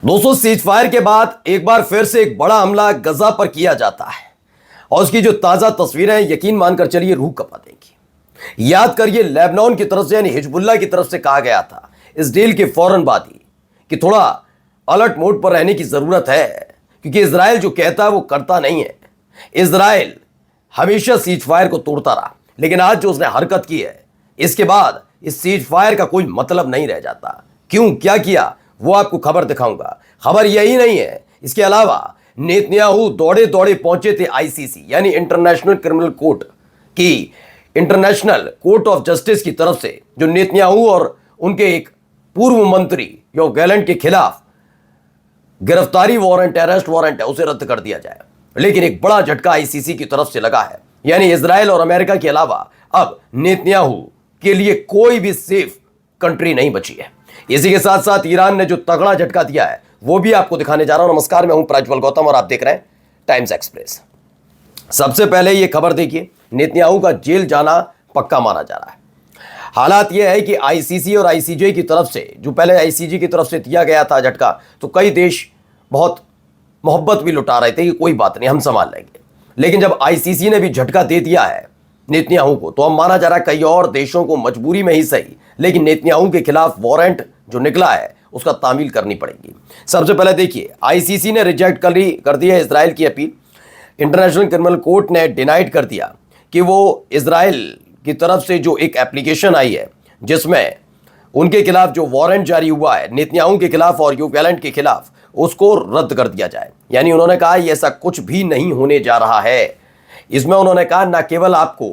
दोस्तों, cease fire के बाद एक बार फिर से एक बड़ा हमला गजा पर किया जाता है और उसकी जो ताजा तस्वीरें हैं, यकीन मानकर चलिए रूह कपा देंगी। याद करिए, लेबनान की तरफ से यानी हिजबुल्लाह की तरफ से कहा गया था इस डील के फौरन बाद ही कि थोड़ा अलर्ट मोड पर रहने की जरूरत है, क्योंकि इजराइल जो कहता है वो करता नहीं है। इजराइल हमेशा सीज फायर को तोड़ता रहा, लेकिन आज जो उसने हरकत की है, इसके बाद इस सीज फायर का कोई मतलब नहीं रह जाता। क्यों, क्या किया, वो आपको खबर दिखाऊंगा। खबर यही नहीं है, इसके अलावा नेतन्याहू दौड़े दौड़े पहुंचे थे आईसीसी यानी इंटरनेशनल क्रिमिनल कोर्ट की इंटरनेशनल कोर्ट ऑफ जस्टिस की तरफ से, जो नेतन्याहू और उनके एक पूर्व मंत्री योव गैलेंट के खिलाफ गिरफ्तारी वारंट, अरेस्ट वारंट है, उसे रद्द कर दिया जाए। लेकिन एक बड़ा झटका आईसीसी की तरफ से लगा है, यानी इजराइल और अमेरिका के अलावा अब नेतन्याहू के लिए कोई भी सेफ कंट्री नहीं बची है। इसी के साथ साथ ईरान ने जो तगड़ा झटका दिया है वो भी आपको दिखाने जा रहा हूं। नमस्कार, मैं हूं प्रज्वल गौतम और आप देख रहे हैं टाइम्स एक्सप्रेस। सबसे पहले ये खबर देखिए, नेतन्याहू का जेल जाना पक्का माना जा रहा है। हालात यह है कि आईसीसी और आईसीजे की तरफ से, जो पहले आईसीजे की तरफ से दिया गया था झटका, तो कई देश बहुत मोहब्बत भी लुटा रहे थे कि कोई बात नहीं, हम संभाल लेंगे। लेकिन जब आईसीसी ने भी झटका दे दिया है नेतन्याहू को, तो अब माना जा रहा है कई और देशों को मजबूरी में ही सही, लेकिन नेतन्याहू के खिलाफ वारंट जो निकला है उसका तामील करनी पड़ेगी। सबसे पहले देखिए, आईसीसी ने रिजेक्ट कर दिया इजराइल की अपील। इंटरनेशनल क्रिमिनल कोर्ट ने डिनाइड कर दिया कि वो इजराइल की तरफ से जो एक एप्लीकेशन आई है जिसमें उनके खिलाफ जो वारंट जारी हुआ है नेतन्याहू के खिलाफ और योव गैलेंट के खिलाफ, उसको रद्द कर दिया जाए। यानी उन्होंने कहा ये ऐसा कुछ भी नहीं होने जा रहा है। इसमें उन्होंने कहा न केवल आपको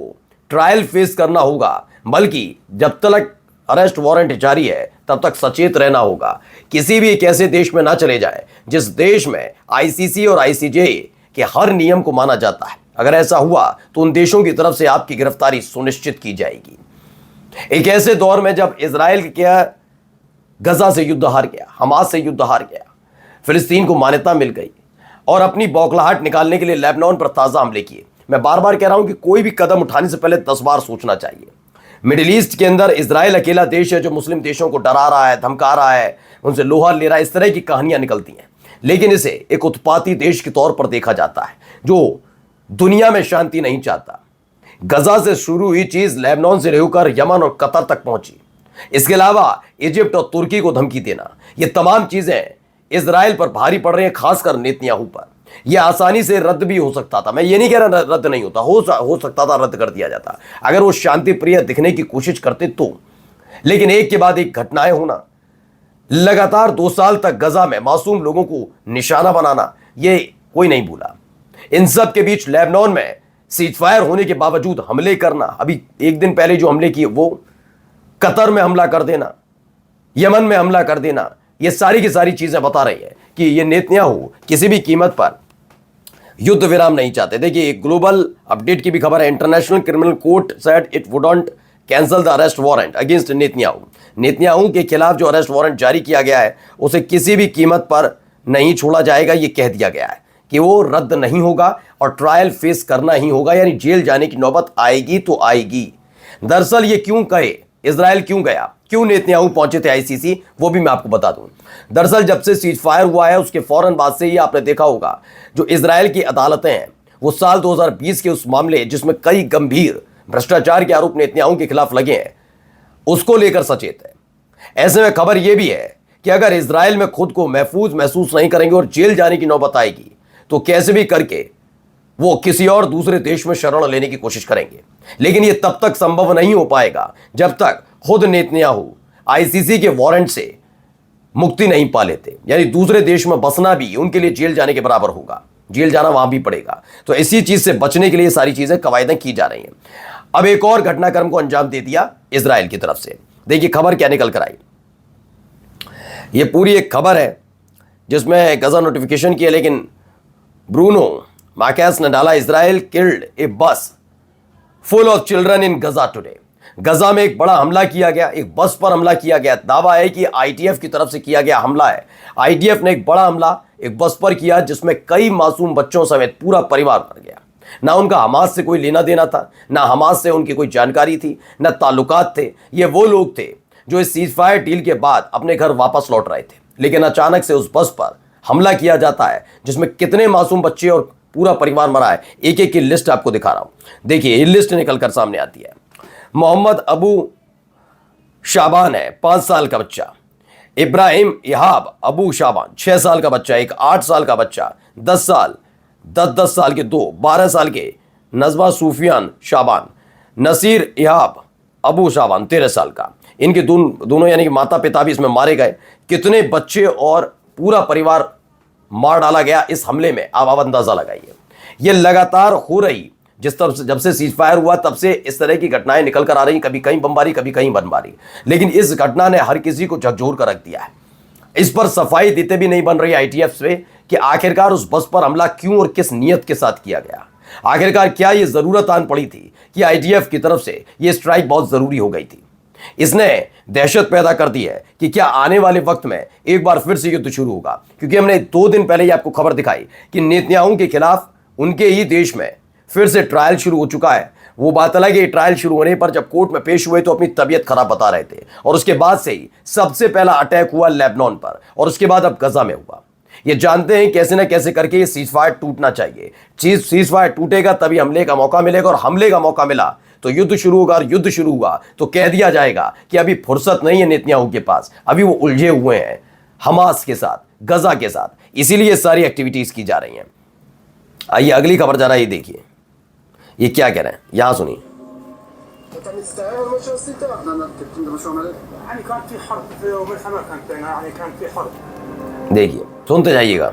ट्रायल फेस करना होगा, बल्कि जब तक अरेस्ट वारंट जारी है तब तक सचेत रहना होगा। किसी भी एक ऐसे देश में ना चले जाए जिस देश में आईसीसी और आईसीजे के हर नियम को माना जाता है। अगर ऐसा हुआ तो उन देशों की तरफ से आपकी गिरफ्तारी सुनिश्चित की जाएगी। एक ऐसे दौर में जब इजराइल क्या गजा से युद्ध हार गया, हमास से युद्ध हार गया, फिलिस्तीन को मान्यता मिल गई और अपनी बौखलाहट निकालने के लिए लेबनान पर ताजा हमले किए। मैं बार बार कह रहा हूं कि कोई भी कदम उठाने से पहले 10 बार सोचना चाहिए। मिडिल ईस्ट के अंदर इजराइल अकेला देश है जो मुस्लिम देशों को डरा रहा है, धमका रहा है, उनसे लोहा ले रहा है, इस तरह की कहानियां निकलती हैं। लेकिन इसे एक उत्पाती देश के तौर पर देखा जाता है जो दुनिया में शांति नहीं चाहता। गजा से शुरू हुई चीज लेबनान से होकर यमन और कतर तक पहुंची। इसके अलावा इजिप्ट और तुर्की को धमकी देना, ये तमाम चीजें इजराइल पर भारी पड़ रही हैं, खासकर नेतन्याहू पर। यह आसानी से रद्द भी हो सकता था। मैं ये नहीं कह रहा रद्द नहीं होता, हो सकता था रद्द कर दिया जाता अगर वो शांति प्रिय दिखने की कोशिश करते तो। लेकिन एक के बाद एक घटनाएं होना, लगातार 2 साल तक गजा में मासूम लोगों को निशाना बनाना, ये कोई नहीं भूला। इन सब के बीच लेबनान में सीज फायर होने के बावजूद हमले करना, अभी एक दिन पहले जो हमले किए वो कतर में हमला कर देना, यमन में हमला कर देना, ये सारी की सारी चीजें बता रही है कि ये नेतन्याहू किसी भी कीमत पर युद्ध विराम नहीं चाहते। देखिए, एक ग्लोबल अपडेट की भी खबर है। International criminal court said it wouldn't cancel the arrest warrant against Netanyahu. Netanyahu के खिलाफ जो अरेस्ट वारंट जारी किया गया है उसे किसी भी कीमत पर नहीं छोड़ा जाएगा। ये कह दिया गया है कि वो रद्द नहीं होगा और ट्रायल फेस करना ही होगा, यानी जेल जाने की नौबत आएगी तो आएगी। दरअसल ये क्यों कहे, इजराइल क्यों गया, क्यों नेतन्याहू पहुंचे थे आईसीसी, वो भी मैं आपको बता दूं। दरअसल जब से सीज फायर हुआ है उसके फौरन बाद से ही आपने देखा होगा जो इजराइल की अदालतें हैं वो साल 2020 के उस मामले जिसमें कई गंभीर भ्रष्टाचार के आरोप नेतन्याहू के खिलाफ लगे हैं उसको लेकर सचेत है। ऐसे में खबर यह भी है कि अगर इजराइल में खुद को महफूज महसूस नहीं करेंगे और जेल जाने की नौबत आएगी तो कैसे भी करके वो किसी और दूसरे देश में शरण लेने की कोशिश करेंगे। लेकिन यह तब तक संभव नहीं हो पाएगा जब तक खुद नेतन्याहू आईसीसी के वारंट से मुक्ति नहीं पा लेते। यानी दूसरे देश में बसना भी उनके लिए जेल जाने के बराबर होगा, जेल जाना वहां भी पड़ेगा। तो इसी चीज से बचने के लिए सारी चीजें कवायदें की जा रही हैं। अब एक और घटनाक्रम को अंजाम दे दिया इजराइल की तरफ से। देखिए खबर क्या निकल कर आई। ये पूरी एक खबर है जिसमें गजा नोटिफिकेशन की है, लेकिन ब्रूनो मार्केस ने डाला, Israel killed a bus full of children in Gaza today. Gaza में एक बड़ा हमला किया गया, एक बस पर हमला किया गया। दावा है कि आईडीएफ की तरफ से किया गया हमला है। आईडीएफ ने एक बड़ा हमला एक बस पर किया जिसमें कई मासूम बच्चों समेत पूरा परिवार मर गया। ना उनका हमास से कोई लेना देना था, ना हमास से उनकी कोई जानकारी थी, ना ताल्लुकात थे। ये वो लोग थे जो इस सीज फायर डील के बाद अपने घर वापस लौट रहे थे। लेकिन अचानक से उस बस पर हमला किया जाता है जिसमें कितने मासूम बच्चे और पूरा परिवार मरा है, एक एक की लिस्ट आपको दिखा रहा हूं। देखिए ये लिस्ट निकलकर सामने आती है। मोहम्मद अबू शाबान है 5 साल का बच्चा, इब्राहिम इहाब अबू शाबान 6 साल का बच्चा, एक 8 साल का बच्चा, 10 साल 10 साल के 2, 12 साल के नजमा सूफियान शाबान, नसीर इहाब अबू शाबान 13 साल का। इनके दोनों यानी कि माता पिता भी इसमें मारे गए। कितने बच्चे और पूरा परिवार मार डाला गया इस हमले में, आप अंदाजा लगाइए। यह लगातार हो रही जब से सीज फायर हुआ तब से इस तरह की घटनाएं निकल कर आ रही, कभी कहीं बमबारी कभी कहीं बमबारी, लेकिन इस घटना ने हर किसी को झकझोर कर रख दिया है। इस पर सफाई देते भी नहीं बन रही आईटीएफ से कि आखिरकार उस बस पर हमला क्यों और किस नियत के साथ किया गया। आखिरकार क्या यह जरूरत आन पड़ी थी कि आईटीएफ की तरफ से यह स्ट्राइक बहुत जरूरी हो गई थी। इसने दहशत पैदा कर दी है कि क्या आने वाले वक्त में एक बार फिर से युद्ध शुरू होगा, क्योंकि हमने 2 दिन पहले ही आपको खबर दिखाई कि नेतन्याहू के खिलाफ उनके ही देश में फिर से ट्रायल शुरू हो चुका है। वो बात अलग है, ट्रायल शुरू होने पर जब कोर्ट में पेश हुए तो अपनी तबीयत खराब बता रहे थे, और उसके बाद से ही सबसे पहला अटैक हुआ लेबनान पर, और उसके बाद अब गजा में हुआ। ये जानते हैं कैसे ना कैसे करके ये सीज फायर टूटना चाहिए। सीज फायर टूटेगा तभी हमले का मौका मिलेगा, और हमले का मौका मिला तो युद्ध शुरू होगा, और युद्ध शुरू हुआ तो कह दिया जाएगा कि अभी फुर्सत नहीं है नेतन्याहू के पास, अभी वो उलझे हुए हैं हमास के साथ, गजा के साथ, इसीलिए सारी एक्टिविटीज की जा रही हैं। आइए अगली खबर जरा ये देखिए, ये क्या कह रहे हैं, यहां सुनिए। देखिए सुनते जाइएगा।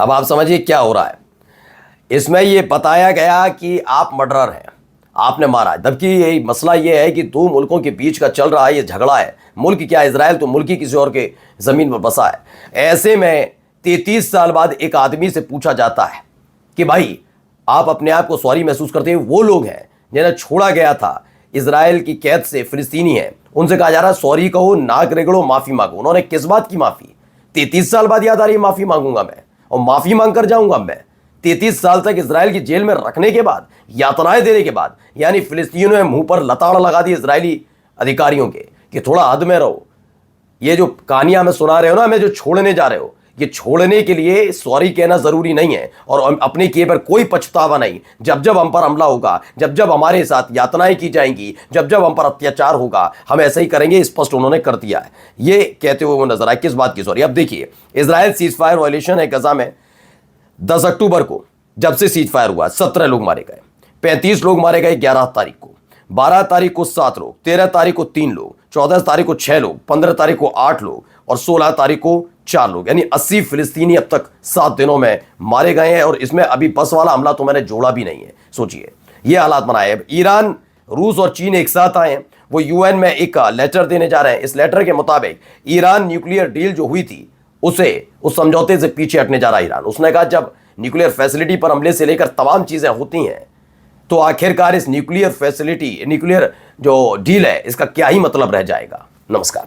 अब आप समझिए क्या हो रहा है। इसमें यह बताया गया कि आप मर्डरर हैं, आपने मारा है, जबकि यही मसला यह है कि 2 मुल्कों के बीच का चल रहा है ये झगड़ा है। मुल्क क्या, इजराइल तो मुल्क ही किसी और के ज़मीन पर बसा है। ऐसे में 33 साल बाद एक आदमी से पूछा जाता है कि भाई आप अपने आप को सॉरी महसूस करते हैं। वो लोग हैं जिन्हें छोड़ा गया था इजराइल की कैद से, फिलिस्तीनी है, उनसे कहा जा रहा है सॉरी कहो, नाक रगड़ो, माफ़ी मांगो। उन्होंने किस बात की माफ़ी? 33 साल बाद याद आ रही माफ़ी मांगूंगा मैं, और माफ़ी मांग कर जाऊंगा मैं। 33 साल तक इजराइल की जेल में रखने के बाद, यातनाएं देने के बाद, यानी फिलिस्तीनियों ने मुंह पर लताड़ लगा दी इजरायली अधिकारियों के कि थोड़ा हद में रहो। ये जो कहानियां हमें सुना रहे हो ना, हमें जो छोड़ने जा रहे हो, ये छोड़ने के लिए सॉरी कहना जरूरी नहीं है, और अपने किए पर कोई पछतावा नहीं। जब जब हम पर हमला होगा, जब जब हमारे साथ यातनाएं की जाएंगी, जब जब हम पर अत्याचार होगा, हम ऐसा ही करेंगे, स्पष्ट उन्होंने कर दिया है। ये कहते हुए वो नजर आए। किस बात की सॉरी? अब देखिए, इजराइल सीज फायर वायलेशन है गजा में। 10 अक्टूबर को जब से सीज फायर हुआ 17 लोग मारे गए, 35 लोग मारे गए 11 तारीख को, 12 तारीख को 7 लोग, 13 तारीख को 3 लोग, 14 तारीख को 6 लोग, 15 तारीख को 8 लोग और 16 तारीख को 4 लोग, यानी 80 फिलिस्तीनी अब तक 7 दिनों में मारे गए हैं। और इसमें अभी बस वाला हमला तो मैंने जोड़ा भी नहीं है। सोचिए ये हालात बनाए। अब ईरान, रूस और चीन एक साथ आए हैं, वो यूएन में एक लेटर देने जा रहे हैं। इस लेटर के मुताबिक ईरान न्यूक्लियर डील जो हुई थी उसे, उस समझौते से पीछे हटने जा रहा है ईरान। उसने कहा जब न्यूक्लियर फैसिलिटी पर हमले से लेकर तमाम चीजें होती हैं तो आखिरकार इस न्यूक्लियर फैसिलिटी, न्यूक्लियर जो डील है, इसका क्या ही मतलब रह जाएगा। नमस्कार।